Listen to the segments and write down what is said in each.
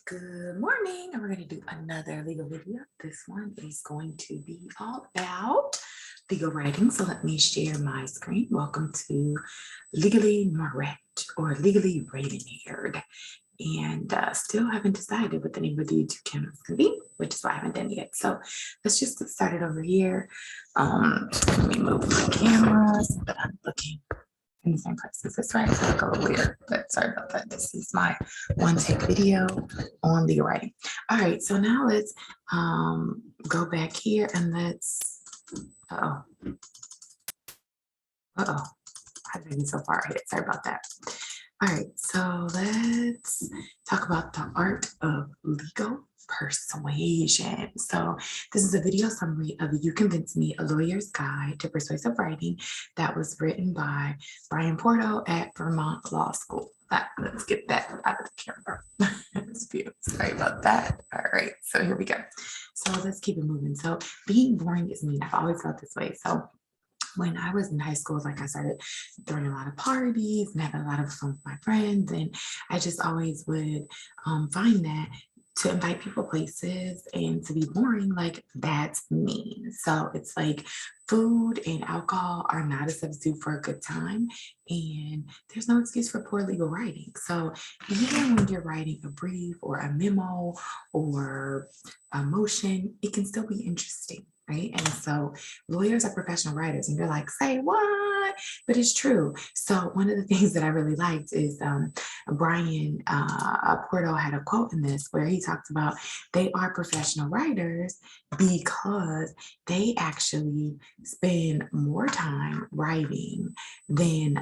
Good morning, and we're going to do another legal video. This one is going to be all about legal writing. So let me share my screen. Welcome to Legally Marette or Legally Raven Haired. And still haven't decided what the name of the YouTube channel is going to be, which is why I haven't done it yet. So let's just get started over here. Let me move my camera so that I'm looking in the same place as this, right? It's like a little weird, but sorry about that. This is my one take video on legal writing. All right, so now let's go back here and let's, I did I get so far ahead? Sorry about that. All right, so let's talk about the art of legal persuasion. So this is a video summary of You Convince Me, a Lawyer's Guide to Persuasive Writing that was written by Brian Porto at Vermont Law School. Let's get that out of the camera. Sorry about that. All right, so here we go. So let's keep it moving. So being boring is mean. I've always felt this way. So when I was in high school, like I started throwing a lot of parties and having a lot of fun with my friends. And I just always would find that to invite people places and to be boring, like that's mean. So it's like food and alcohol are not a substitute for a good time. And there's no excuse for poor legal writing. So even when you're writing a brief or a memo or a motion, it can still be interesting. Right. And so lawyers are professional writers, and you're like, say what? But it's true. So one of the things that I really liked is Brian Porto had a quote in this where he talks about they are professional writers because they actually spend more time writing than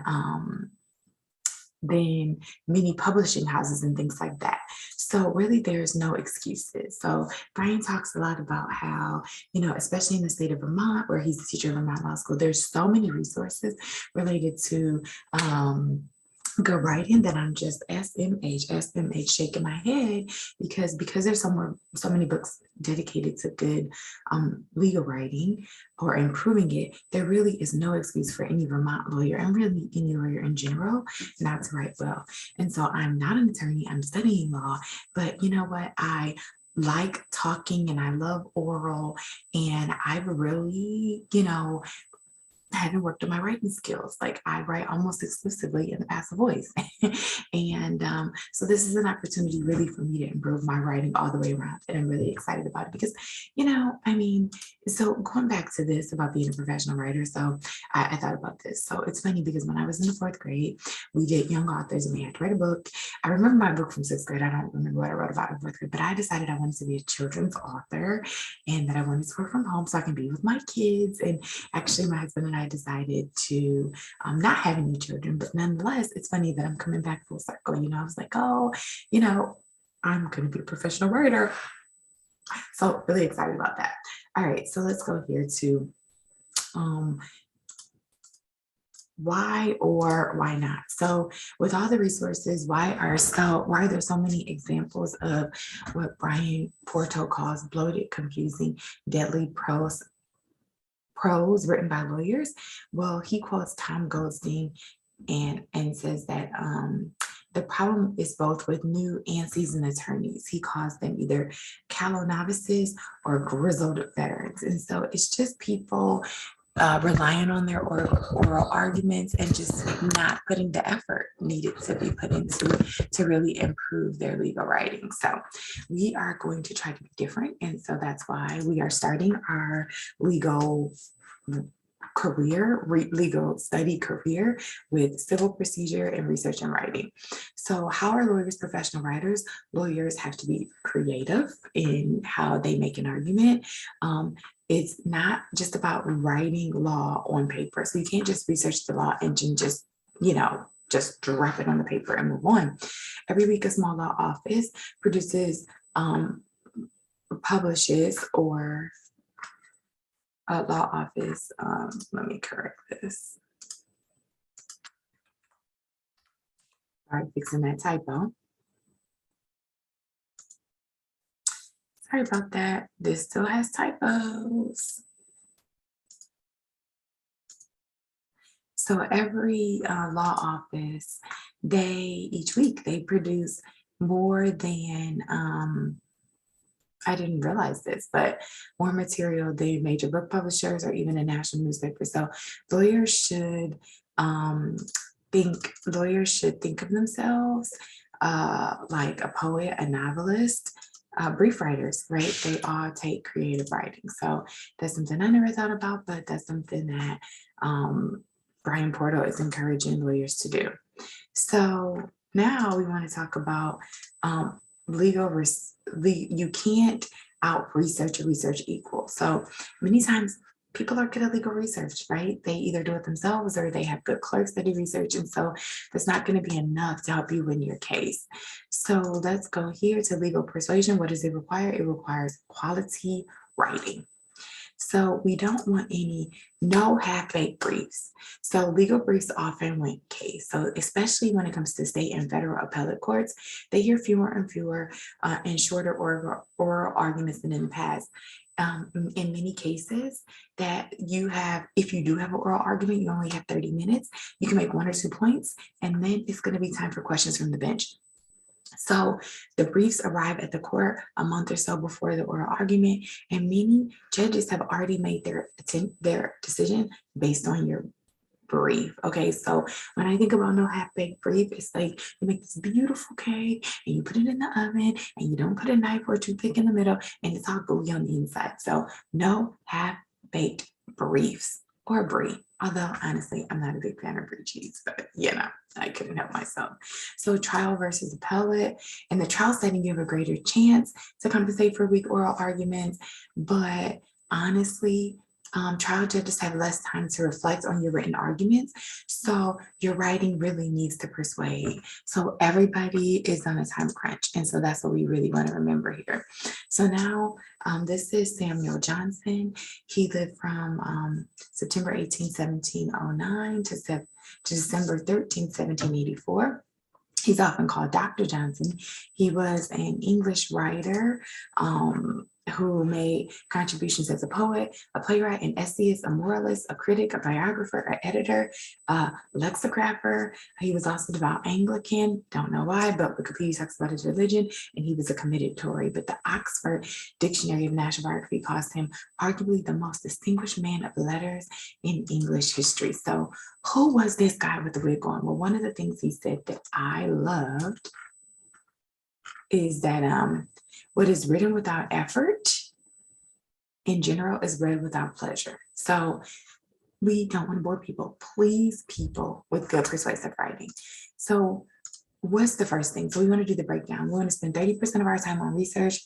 many publishing houses and things like that. So really there's no excuses. So Brian talks a lot about how, especially in the state of Vermont, where he's a teacher at Vermont Law School, there's so many resources related to good writing that I'm just SMH shaking my head because there's so many books dedicated to good legal writing or improving it. There really is no excuse for any Vermont lawyer and really any lawyer in general not to write well. And so I'm not an attorney, I'm studying law, but you know what? I like talking and I love oral, and I've really, I haven't worked on my writing skills. Like I write almost exclusively in the passive voice. And so this is an opportunity really for me to improve my writing all the way around. And I'm really excited about it because, so going back to this about being a professional writer. So I thought about this. So it's funny because when I was in the 4th grade, we did young authors and we had to write a book. I remember my book from 6th grade. I don't remember what I wrote about in 4th grade, but I decided I wanted to be a children's author and that I wanted to work from home so I can be with my kids. And actually my husband and I decided to not have any children, but nonetheless, it's funny that I'm coming back full circle. I was like, I'm going to be a professional writer. So really excited about that. All right, so let's go here to why or why not. So with all the resources, why are there so many examples of what Brian Porto calls bloated, confusing, deadly prose written by lawyers? Well, he quotes Tom Goldstein and says that the problem is both with new and seasoned attorneys. He calls them either callow novices or grizzled veterans. And so it's just people relying on their oral arguments and just not putting the effort needed to be put into to really improve their legal writing. So we are going to try to be different. And so that's why we are starting our legal study career with civil procedure and research and writing. So how are lawyers professional writers? Lawyers have to be creative in how they make an argument. It's not just about writing law on paper. So you can't just research the law engine, just drop it on the paper and move on. Every week, a small law office publishes or a law office, let me correct this. Sorry, fixing that typo. Sorry about that. This still has typos. So every law office, each week they produce more than, I didn't realize this, but more material than major book publishers or even a national newspaper. So lawyers should um, think of themselves like a poet, a novelist, brief writers, right? They all take creative writing. So that's something I never thought about, but that's something that Brian Portal is encouraging lawyers to do. So now we want to talk about legal, you can't out research or research equal. So many times people are good at legal research, right? They either do it themselves or they have good clerks that do research. And so that's not going to be enough to help you win your case. So let's go here to legal persuasion. What does it require? It requires quality writing. So we don't want no half-baked briefs. So legal briefs often win case. So especially when it comes to state and federal appellate courts, they hear fewer and fewer and shorter oral arguments than in the past. In many cases that if you do have an oral argument, you only have 30 minutes, you can make 1 or 2 points, and then it's going to be time for questions from the bench. So the briefs arrive at the court a month or so before the oral argument, and many judges have already made their decision based on your brief. Okay, so when I think about no half-baked brief, it's like you make this beautiful cake and you put it in the oven and you don't put a knife or toothpick in the middle and it's all gooey on the inside. So no half-baked briefs or brie. Although honestly, I'm not a big fan of brie cheese, but I couldn't help myself. So trial versus appellate. In the trial setting, you have a greater chance to compensate for weak oral arguments, but honestly, trial judges have less time to reflect on your written arguments. So your writing really needs to persuade. So everybody is on a time crunch. And so that's what we really want to remember here. So now this is Samuel Johnson. He lived from September 18, 1709 to December 13, 1784. He's often called Dr. Johnson. He was an English writer who made contributions as a poet, a playwright, an essayist, a moralist, a critic, a biographer, an editor, a lexicographer. He was also devout Anglican, don't know why, but Wikipedia talks about his religion, and he was a committed Tory. But the Oxford Dictionary of National Biography calls him arguably the most distinguished man of letters in English history. So who was this guy with the wig on? Well, one of the things he said that I loved is that what is written without effort in general is read without pleasure. So we don't want to bore people, please people with good persuasive writing. So what's the first thing? So we want to do the breakdown. We want to spend 30% of our time on research,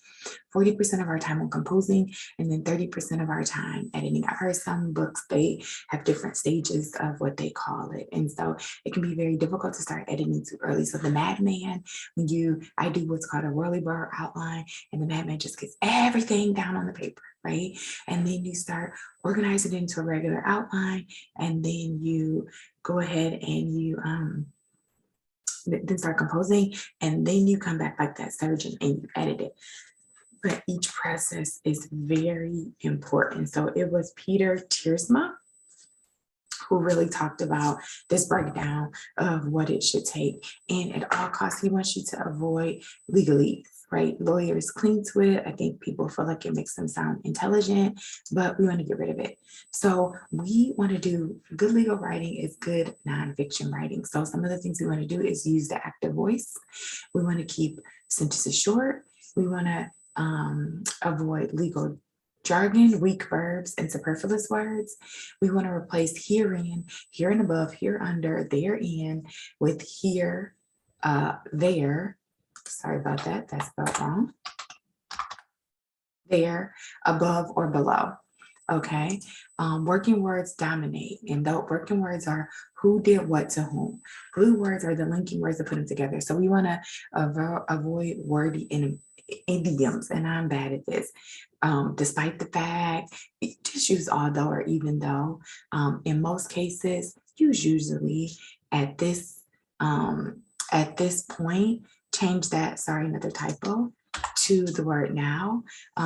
40% of our time on composing, and then 30% of our time editing. I've heard some books, they have different stages of what they call it. And so it can be very difficult to start editing too early. So the Madman, I do what's called a whirly-burr outline, and the Madman just gets everything down on the paper, right? And then you start organizing it into a regular outline, and then you go ahead and you then start composing, and then you come back like that surgeon and you edit it. But each process is very important. So it was Peter Tiersma who really talked about this breakdown of what it should take. And at all costs, he wants you to avoid legalese, right? Lawyers cling to it. I think people feel like it makes them sound intelligent, but we want to get rid of it. So we want to do good legal writing is good nonfiction writing. So some of the things we want to do is use the active voice. We want to keep sentences short. We want to avoid legal jargon, weak verbs, and superfluous words. We want to replace herein, here and above, here under, therein with here, there. Sorry about that, that's spelled wrong. There, above, or below. Okay, working words dominate, and though working words are who did what to whom. Glue words are the linking words that put them together. So we want to avoid wordy idioms, and I'm bad at this. Despite the fact, just use although or even though. In most cases, use usually. At this point, change that, sorry, another typo, to the word now.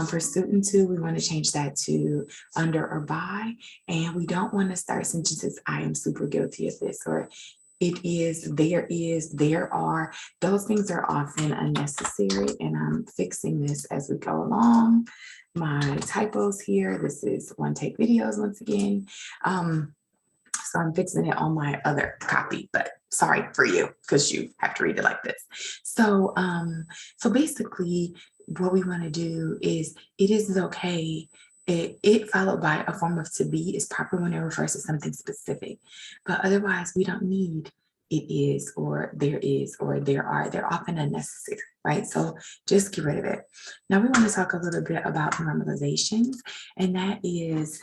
For student two, we want to change that to under or by, and we don't want to start sentences, I am super guilty of this, or it is, there are, those things are often unnecessary. And I'm fixing this as we go along. My typos here, this is one take videos once again. So I'm fixing it on my other copy, but sorry for you because you have to read it like this. So, so basically what we want to do is it is okay. It followed by a form of to be is proper when it refers to something specific, but otherwise we don't need it is or there are. They're often unnecessary, right? So just get rid of it. Now we want to talk a little bit about normalizations, and that is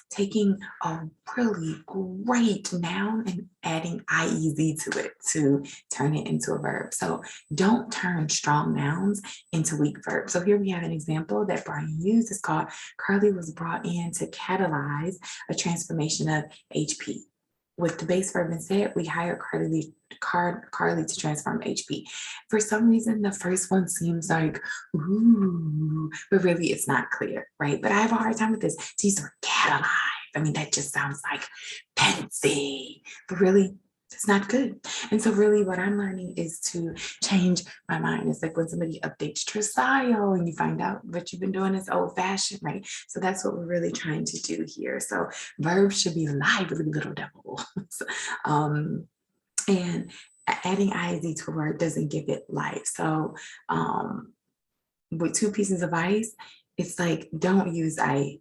taking a really great noun and adding IEZ to it to turn it into a verb. So don't turn strong nouns into weak verbs. So here we have an example that Brian used. It's called Carly was brought in to catalyze a transformation of HP. With the base verb instead, we hired Carly to transform HP. For some reason, the first one seems like, ooh, but really it's not clear, right? But I have a hard time with this. These are catalyzed. I mean, that just sounds like fancy, but really it's not good. And so really what I'm learning is to change my mind. It's like when somebody updates your style and you find out what you've been doing is old fashioned, right? So that's what we're really trying to do here. So verbs should be lively little devils. And adding IZ to a word doesn't give it life. So with two pieces of advice, it's like, don't use IVE.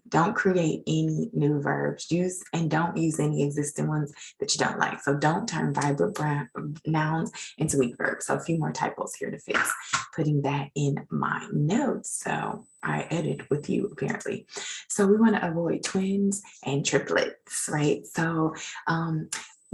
Don't create any new verbs. Don't use any existing ones that you don't like. So don't turn vibrant nouns into weak verbs. So a few more typos here to fix, putting that in my notes. So I edit with you apparently. So we want to avoid twins and triplets, right? So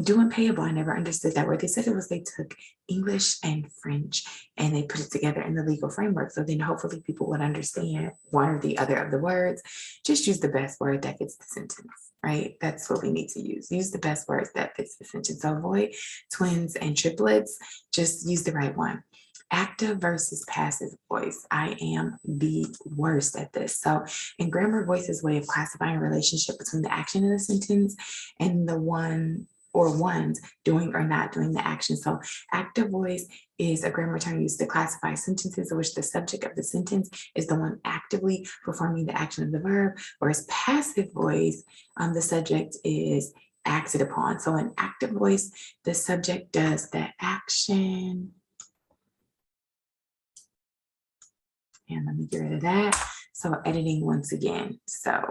doing payable, I never understood that word. They said it was they took English and French and they put it together in the legal framework. So then hopefully people would understand one or the other of the words. Just use the best word that fits the sentence, right? That's what we need to use. Use the best words that fits the sentence. So avoid twins and triplets. Just use the right one. Active versus passive voice. I am the worst at this. So in grammar, voice is a way of classifying a relationship between the action in the sentence and the one or ones doing or not doing the action. So active voice is a grammar term used to classify sentences in which the subject of the sentence is the one actively performing the action of the verb, whereas passive voice, the subject is acted upon. So in active voice, the subject does the action. And let me get rid of that. So editing once again. So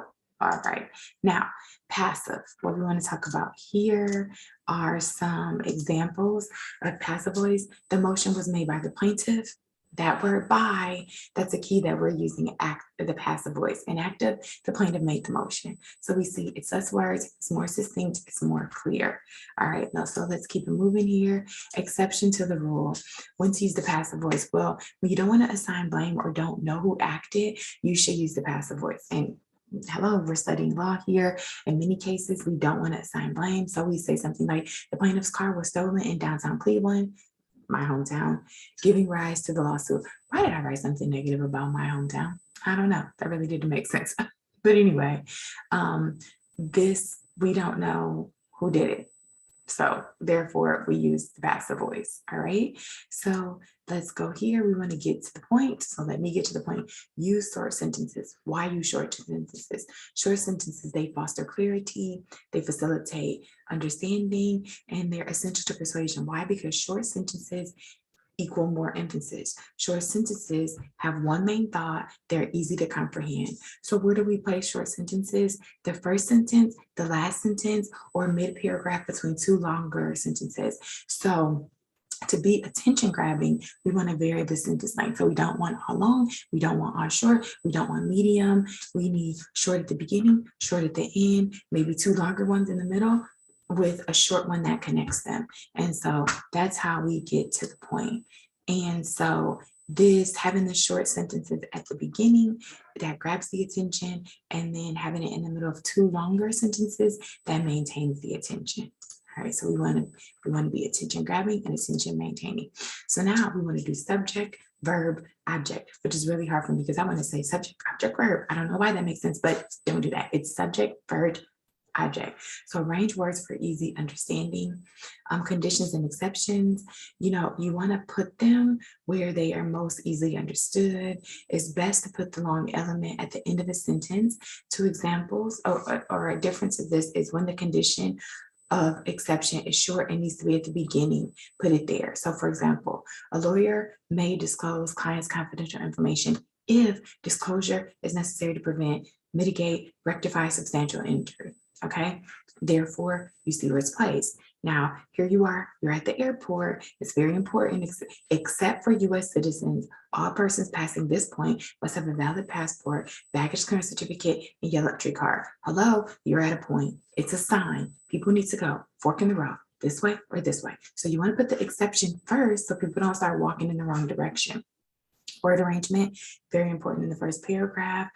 all right, now passive. What we want to talk about here are some examples of passive voice. The motion was made by the plaintiff. That word by, that's a key that we're using the passive voice. And active, the plaintiff made the motion. So we see it's less words, it's more succinct, it's more clear. All right, now so let's keep it moving here. Exception to the rule. When to use the passive voice? Well, when you don't want to assign blame or don't know who acted, you should use the passive voice. And hello, we're studying law here. In many cases, we don't want to assign blame. So we say something like the plaintiff's car was stolen in downtown Cleveland, my hometown, giving rise to the lawsuit. Why did I write something negative about my hometown? I don't know. That really didn't make sense. But anyway, we don't know who did it. So therefore we use the passive voice. All right. So let's go here. We want to get to the point. So let me get to the point. Use short sentences. Why use short sentences? Short sentences, they foster clarity, they facilitate understanding, and they're essential to persuasion. Why? Because short sentences equal more emphasis. Short sentences have one main thought, they're easy to comprehend. So where do we place short sentences? The first sentence, the last sentence, or mid-paragraph between two longer sentences. So to be attention grabbing, we want to vary the sentence length. So we don't want all long, we don't want all short, we don't want medium. We need short at the beginning, short at the end, maybe two longer ones in the middle, with a short one that connects them. And so that's how we get to the point. And so this having the short sentences at the beginning that grabs the attention, and then having it in the middle of two longer sentences that maintains the attention. All right, so we want to be attention grabbing and attention maintaining. So now we want to do subject, verb, object, which is really hard for me because I want to say subject, object, verb. I don't know why that makes sense, but don't do that. It's subject, verb, object. So arrange words for easy understanding. Conditions and exceptions, you want to put them where they are most easily understood. It's best to put the long element at the end of a sentence. Two examples or a difference of this is when the condition of exception is short and needs to be at the beginning, put it there. So for example, a lawyer may disclose client's confidential information if disclosure is necessary to prevent, mitigate, rectify substantial injury. Okay, therefore you see where it's placed. Now, here you are, you're at the airport. It's very important, except for US citizens, all persons passing this point must have a valid passport, baggage clearance certificate, and yellow entry card. Hello, you're at a point. It's a sign. People need to go, fork in the road, this way or this way. So you want to put the exception first so people don't start walking in the wrong direction. Word arrangement, very important in the first paragraph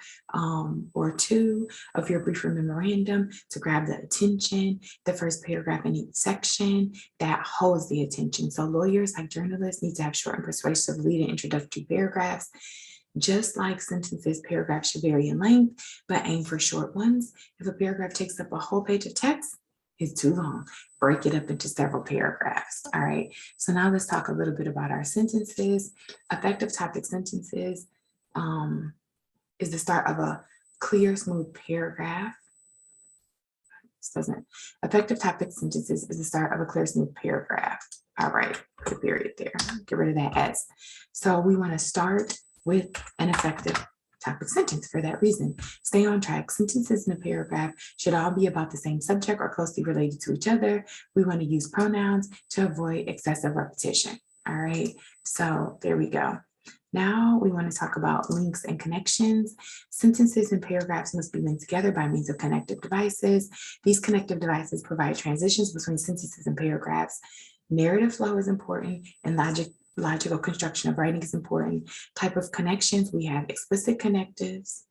or two of your brief or memorandum to grab the attention. The first paragraph in each section that holds the attention. So lawyers, like journalists, need to have short and persuasive lead and introductory paragraphs. Just like sentences, paragraphs should vary in length, but aim for short ones. If a paragraph takes up a whole page of text, it's too long. Break it up into several paragraphs. All right. So now let's talk a little bit about our sentences. Effective topic sentences is the start of a clear, smooth paragraph. Effective topic sentences is the start of a clear, smooth paragraph. All right. Put a period there. Get rid of that S. So we want to start with an effective topic sentence for that reason. Stay on track. Sentences in a paragraph should all be about the same subject or closely related to each other. We want to use pronouns to avoid excessive repetition. All right, so there we go. Now we want to talk about links and connections. Sentences and paragraphs must be linked together by means of connective devices. These connective devices provide transitions between sentences and paragraphs. Narrative flow is important and logical construction of writing is important. Type of connections, we have explicit connectives,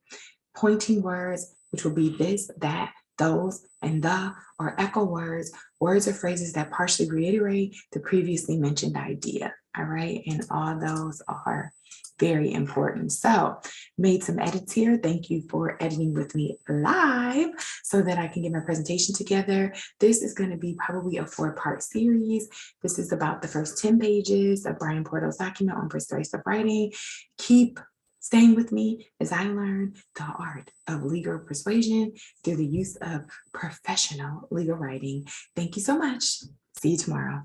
pointing words, which will be this, that, those, and the, or echo words, words or phrases that partially reiterate the previously mentioned idea. All right, and all those are very important. So made some edits here. Thank you for editing with me live so that I can get my presentation together. This is going to be probably a 4-part series. This is about the first 10 pages of Brian Porto's document on persuasive writing. Keep staying with me as I learn the art of legal persuasion through the use of professional legal writing. Thank you so much. See you tomorrow.